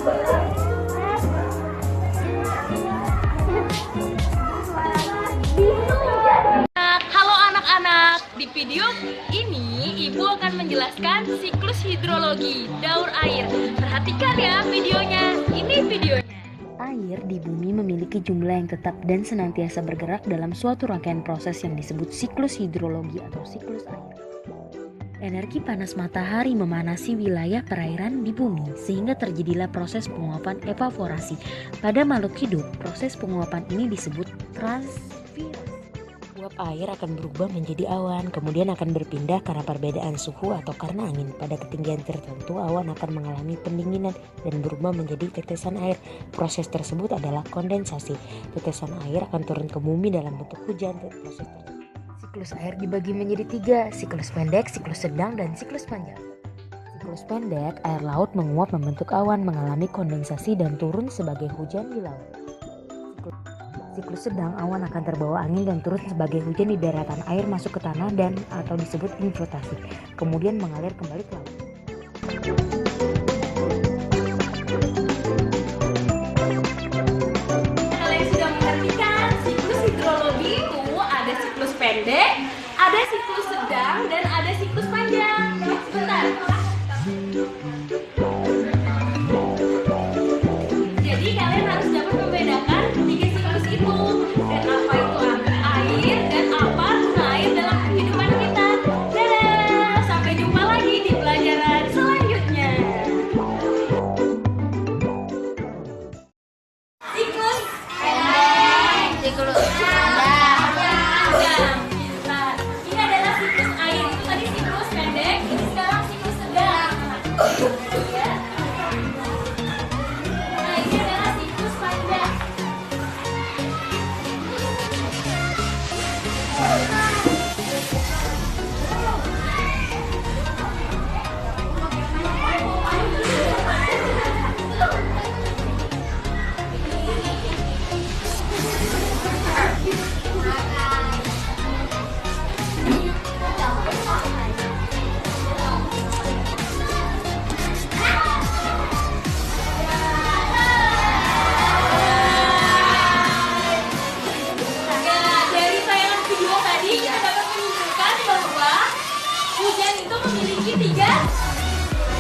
Halo anak-anak, di video ini Ibu akan menjelaskan siklus hidrologi daur air. Perhatikan ya videonya, ini videonya. Air di bumi memiliki jumlah yang tetap dan senantiasa bergerak dalam suatu rangkaian proses yang disebut siklus hidrologi atau siklus air. Energi panas matahari memanasi wilayah perairan di bumi sehingga terjadilah proses penguapan evaporasi. Pada makhluk hidup, proses penguapan ini disebut transpirasi. Uap air akan berubah menjadi awan, kemudian akan berpindah karena perbedaan suhu atau karena angin. Pada ketinggian tertentu, awan akan mengalami pendinginan dan berubah menjadi tetesan air. Proses tersebut adalah kondensasi. Tetesan air akan turun ke bumi dalam bentuk hujan. Proses tersebut. Siklus air dibagi menjadi 3, siklus pendek, siklus sedang, dan siklus panjang. Siklus pendek, air laut menguap membentuk awan, mengalami kondensasi dan turun sebagai hujan di laut. Siklus sedang, awan akan terbawa angin dan turun sebagai hujan di daratan, air masuk ke tanah dan atau disebut infiltrasi, kemudian mengalir kembali ke laut. Kalian sudah mengertikan siklus hidrologi itu ada siklus pendek, ada siklus sedang, dan ada siklus panjang. Sebentar. Jadi kalian harus dapat membedakan tiga siklus itu dan apa itu air dan apa guna air dalam kehidupan kita. Dadah, sampai jumpa lagi di pelajaran selanjutnya. Siklus pendek, siklus panjang. Nah, ini adalah siklus air. Itu tadi siklus pendek, ini sekarang siklus sedang. Ya. Nah, ini adalah siklus panjang. Dari tayangan video tadi kita dapat menunjukkan bahwa hujan itu memiliki 3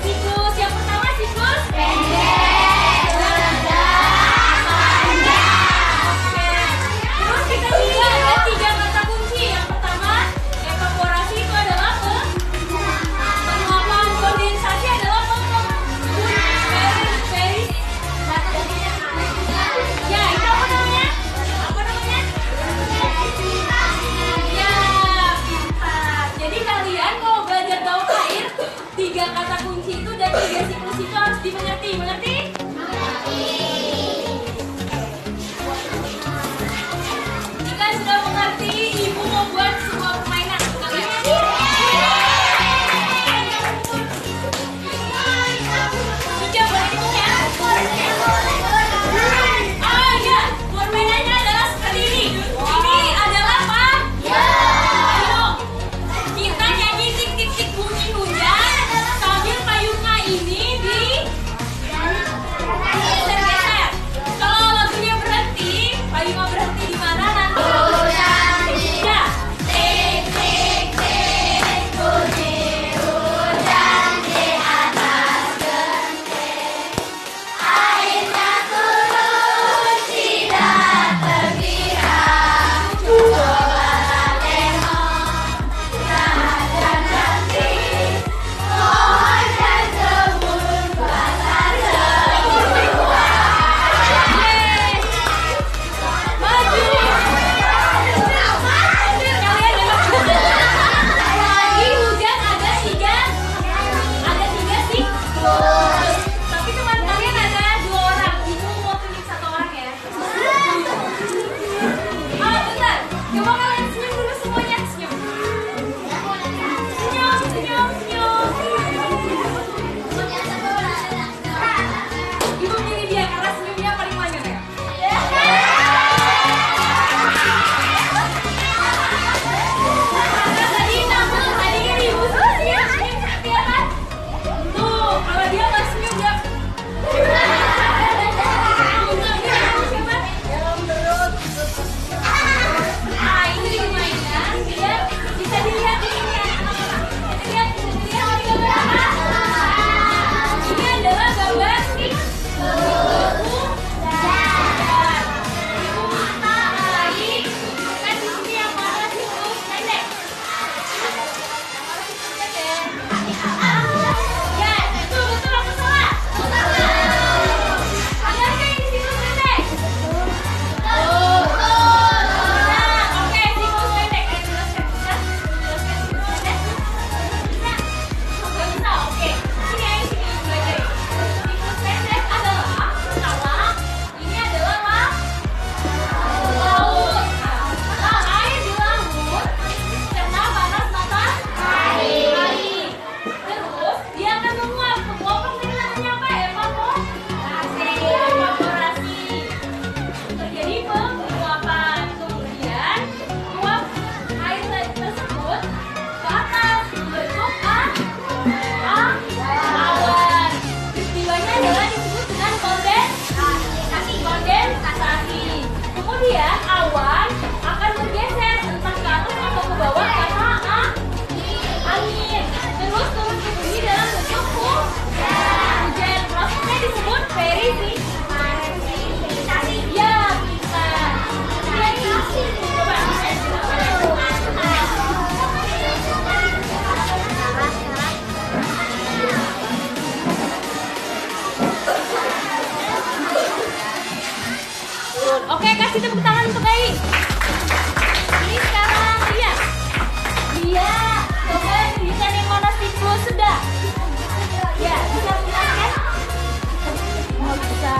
siklus. Yang pertama siklus pendek, sedang, panjang. Oke. Terus kita lihat ada 3 kata kunci. Yang pertama evaporasi itu adalah penguapan, kondensasi adalah ya itu apa namanya? Apa namanya? Ya, pintar. Jadi kalian kalau belajar daur air, 3 kata kunci itu dan 3 siklus itu harus dimengerti. Mengerti? Jika sudah mengerti, Ibu mau buat sebuah permainan. Kalian nyanyi? Ika boleh ikut ya? Ah ya, permainannya adalah seperti ini. Ini adalah apa? Ayo, kita nyanyi tik tik tik bunyi hujan sambil payungnya ini di Kemudian awan akan bergeser entah ke atas atau ke bawah karena angin. Terus turun ke bumi dalam bentuk hujan. Prosesnya disebut presipitasasi. Ya, bisa. Coba oke, kasih tepuk tangan untuk Ai. Ini sekarang Lia. Lia, coba tunjukkan yang mana siklus sedang. Ya, bisa menjelaskan? Oh, bisa.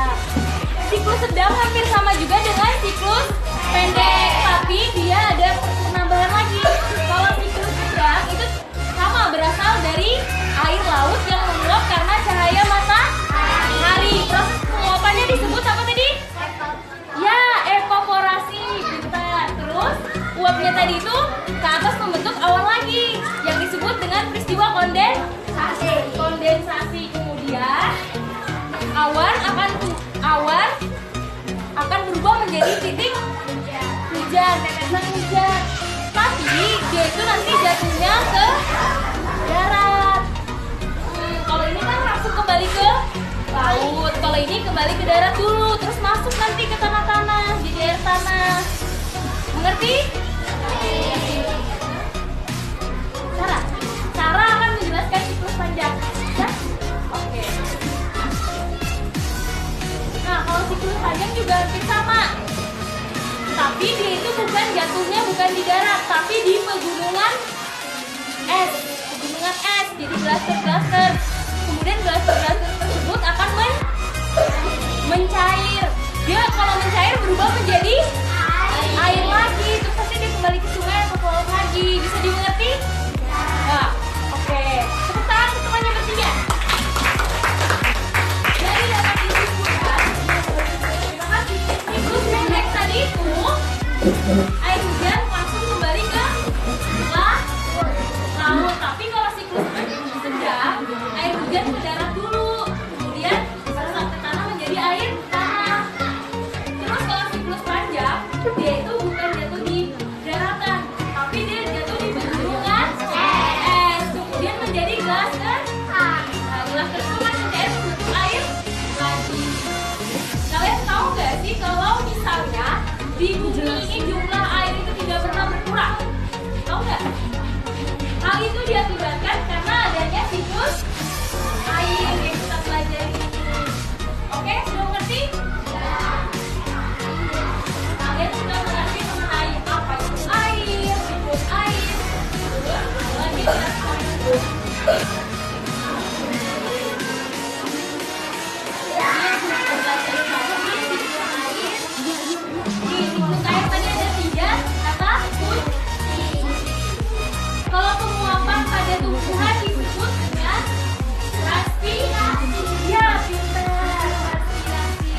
Siklus sedang hampir sama juga dengan siklus pendek, tapi dia ada penambahan lagi. Kalau siklus sedang itu sama, berasal dari air laut yang menguap karena cahaya matahari. Proses penguapannya disebut apa tadi? Ya, evaporasi. Bentar. Terus uapnya tadi itu ke atas membentuk awan lagi yang disebut dengan peristiwa kondensasi. Kemudian awan akan berubah menjadi titik hujan, tetesan hujan. Tapi dia itu nanti jatuhnya ke darat. Kalau ini kan langsung kembali ke laut. Kalau ini kembali ke darat dulu, terus masuk nanti ke tanah-tanah, jadi air tanah. Mengerti? Sarah akan menjelaskan siklus panjang. Ya? Oke. Nah, kalau siklus panjang juga hampir sama. Tapi dia itu bukan jatuhnya bukan di darat, tapi di pegunungan es. Pegunungan es, jadi glaser-glaser. Kemudian glaser-glaser tersebut akan mencair. Dia kalau mencair berubah menjadi air lagi. Terus nanti dia kembali ke sungai atau ke laut lagi. Bisa dimengerti? Nah, oke. Tepuk tangan untuk temannya bertiga. Jadi dapat disimpulkan, siklus pendek tadi itu air hujan langsung kembali ke laut. Tapi kalau siklus sedang, air hujan ke darat dulu, kemudian meresap ke tanah menjadi air tanah. Terus kalau siklus panjang, dia itu bukan jatuh di daratan, tapi dia jatuh di pegunungan es, kemudian menjadi glaser. Nah, glaser itu kan mencair bentuk air lagi. Kalian tahu nggak sih kalau misalnya di bumi ini jumlah air itu tidak pernah berkurang? Tahu nggak? Hal itu diakibatkan karena adanya siklus air yang kita pelajari. Oke, sudah mengerti? Kalian sudah mengerti mengenai apa itu air, siklus air. Lagi siklus air tadi ada 3 kata kunci. Kalau penguapan pada tumbuhan disebut dengan transpirasi. Ya, pintar. Transpirasi.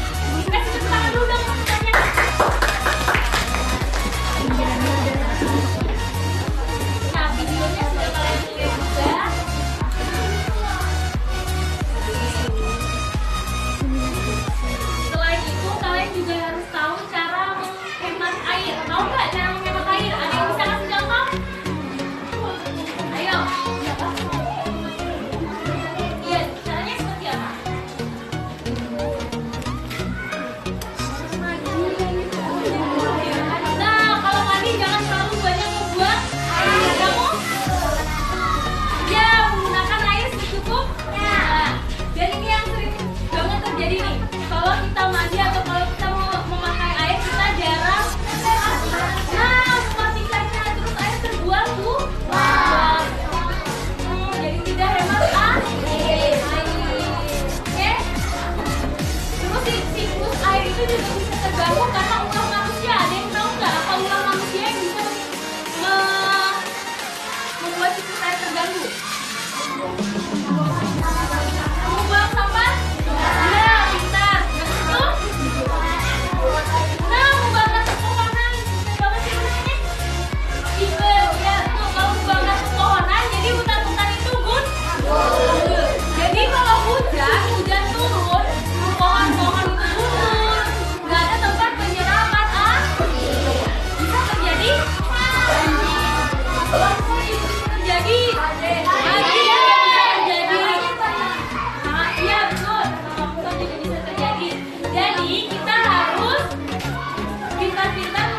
Kasih tepuk tangan dulu dong teman-temannya. Nah, videonya sudah kalian lihat juga. Selain itu, kalian juga harus tahu cara menghemat air. Tahu nggak cara menghemat air? Ada yang bisa kasih contoh? Ayo. Iya, caranya seperti apa? Nah, kalau mandi jangan terlalu banyak membuang air. Kamu? Ya, menggunakan air secukupnya. Dan ini yang sering banget terjadi nih. Kalau kita mandi atau kalau kita mau memakai air, kita jarang mematikannya, terus air terbuang tuh. Jadi tidak hemat air. Oke? Terus siklus air itu juga bisa terganggu karena ulah manusia. Ada yang tahu nggak apa ulah manusia yang bisa membuat siklus air terganggu? Membuang sampah? Ya, pintar. Yang itu? Nah, membakar pepohonan. Apa sih namanya? Ya, tuh kalau membakar pepohonan, jadi hutan-hutan itu jadi kalau hujan turun, pohon-pohon itu gugur, nggak ada tempat penyerapan air. bisa terjadi. Jadi kita harus pintar-pintar